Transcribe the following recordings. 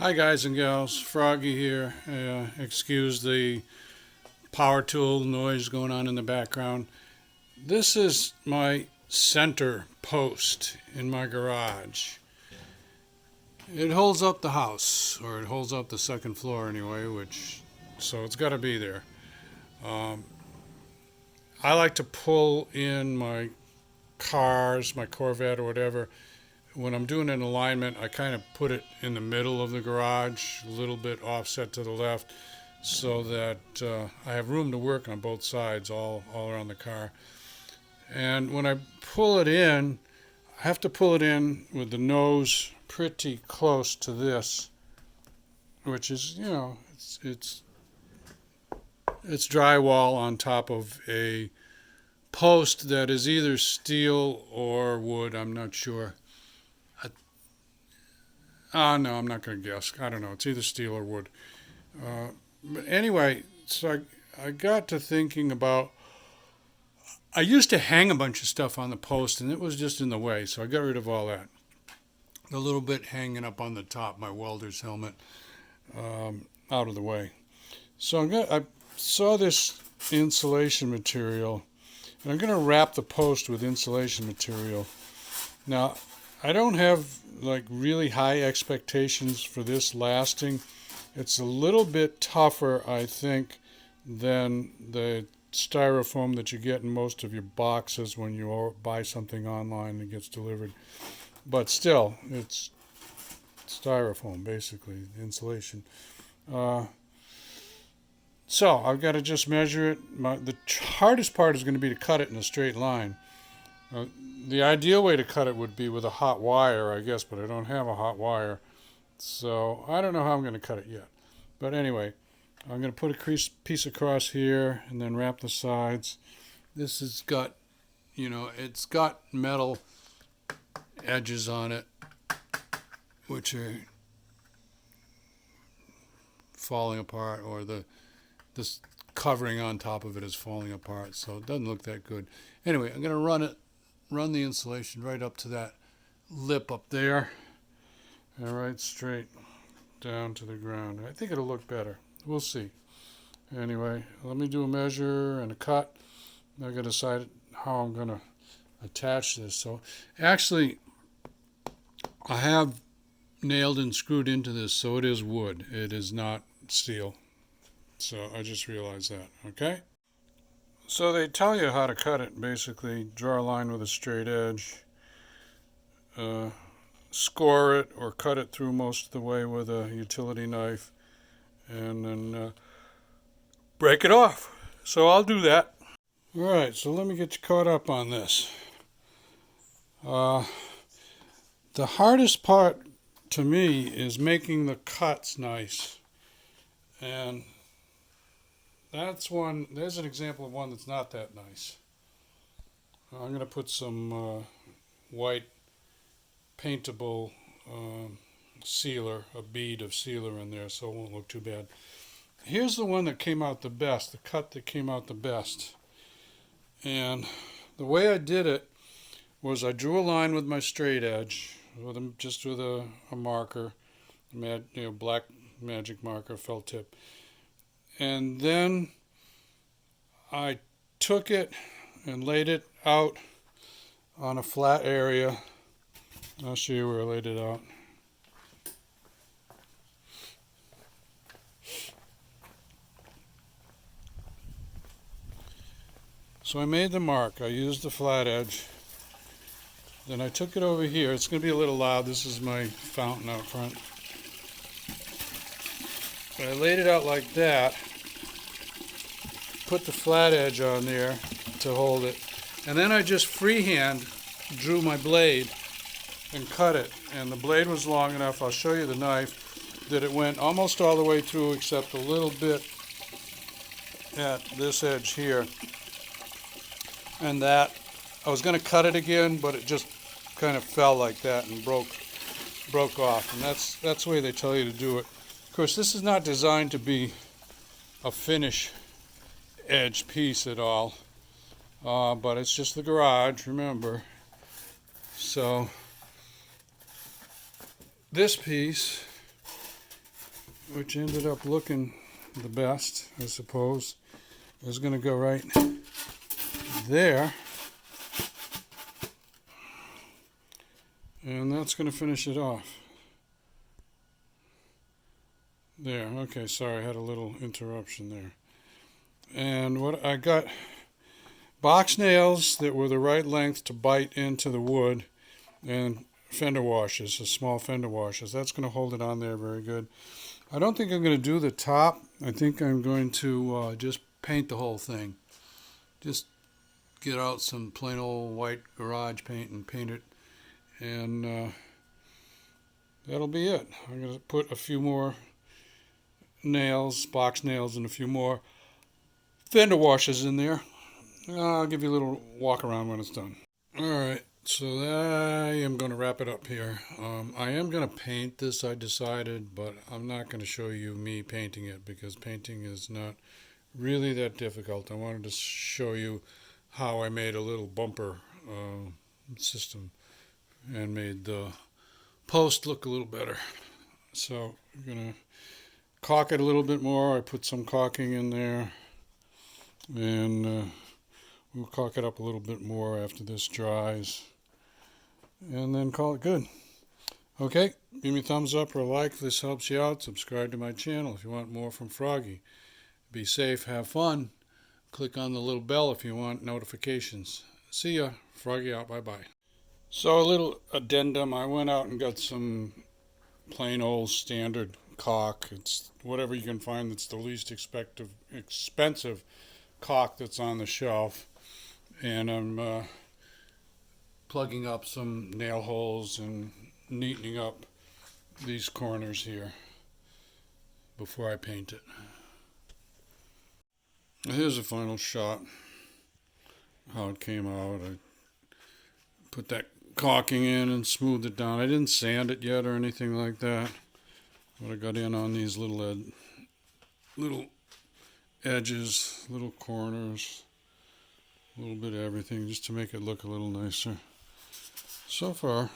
Hi guys and gals, Froggy here. Excuse the power tool noise going on in the background. This is my center post in my garage. It holds up the house, or it holds up the second floor anyway, so it's got to be there. Um, I like to pull in my cars, my Corvette or whatever. When I'm doing an alignment, I kind of put it in the middle of the garage, a little bit offset to the left, so that I have room to work on both sides, all around the car. And when I pull it in, I have to pull it in with the nose pretty close to this, which is, it's drywall on top of a post that is either steel or wood. I'm not sure. No, I'm not going to guess. I don't know. It's either steel or wood. But anyway, so I got to thinking about. I used to hang a bunch of stuff on the post, and it was just in the way, so I got rid of all that. The little bit hanging up on the top, my welder's helmet, out of the way. So I saw this insulation material, and I'm going to wrap the post with insulation material. Now, I don't have like really high expectations for this lasting. It's a little bit tougher, I think, than the styrofoam that you get in most of your boxes when you buy something online that gets delivered. But still, it's styrofoam, basically, insulation. So I've got to just measure it. The hardest part is going to be to cut it in a straight line. The ideal way to cut it would be with a hot wire, I guess, but I don't have a hot wire. So I don't know how I'm going to cut it yet. But anyway, I'm going to put a piece across here and then wrap the sides. This has got, it's got metal edges on it, which are falling apart, or this covering on top of it is falling apart, so it doesn't look that good. Anyway, I'm going to run the insulation right up to that lip up there, and right straight down to the ground. I think it'll look better. We'll see. Anyway, let me do a measure and a cut. I'm going to decide how I'm going to attach this. So actually, I have nailed and screwed into this, so it is wood. It is not steel. So I just realized that. Okay? So they tell you how to cut it, basically. Draw a line with a straight edge. Score it or cut it through most of the way with a utility knife. And then break it off. So I'll do that. Alright, so let me get you caught up on this. The hardest part to me is making the cuts nice. And there's an example of one that's not that nice. I'm going to put some white paintable sealer, a bead of sealer in there, so it won't look too bad. Here's the one that came out the best, the cut that came out the best. And the way I did it was I drew a line with my straight edge, just with a marker, black magic marker, felt tip. And then I took it and laid it out on a flat area. I'll show you where I laid it out. So I made the mark. I used the flat edge. Then I took it over here. It's going to be a little loud. This is my fountain out front. But I laid it out like that. Put the flat edge on there to hold it. And then I just freehand drew my blade and cut it. And the blade was long enough, I'll show you the knife, that it went almost all the way through except a little bit at this edge here. And that, I was going to cut it again, but it just kind of fell like that and broke off. And that's the way they tell you to do it. Of course, this is not designed to be a finish edge piece at all, but it's just the garage, remember. So this piece which ended up looking the best, I suppose, is going to go right there. And that's going to finish it off. There, okay, sorry, I had a little interruption there. And what I got, box nails that were the right length to bite into the wood, and fender washers, small fender washers. That's going to hold it on there very good. I don't think I'm going to do the top. I think I'm going to just paint the whole thing. Just get out some plain old white garage paint and paint it. And that'll be it. I'm going to put a few more nails, box nails, and a few more fender washers in there. I'll give you a little walk around when it's done. Alright, so I am going to wrap it up here. I am going to paint this, I decided, but I'm not going to show you me painting it because painting is not really that difficult. I wanted to show you how I made a little bumper system and made the post look a little better. So I'm going to caulk it a little bit more. I put some caulking in there, and we'll caulk it up a little bit more after this dries, and then call it good. Okay, give me a thumbs up or a like if this helps you out. Subscribe to my channel if you want more from Froggy. Be safe, have fun. Click on the little bell if you want notifications. See ya. Froggy out. Bye-bye. So a little addendum. I went out and got some plain old standard caulk. It's whatever you can find that's the least expensive caulk that's on the shelf. And I'm plugging up some nail holes and neatening up these corners here before I paint it. Here's a final shot, how it came out. I put that caulking in and smoothed it down. I didn't sand it yet or anything like that, but I got in on these little edges, little corners, a little bit of everything just to make it look a little nicer. So far,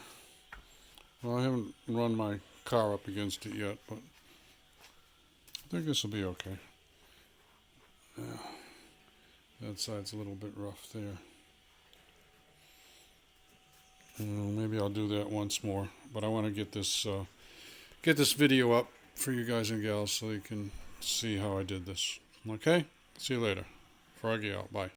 well, I haven't run my car up against it yet, but I think this will be okay. Yeah, that side's a little bit rough there. Maybe I'll do that once more, but I want to get this video up for you guys and gals so you can see how I did this. Okay? See you later. Froggy out. Bye.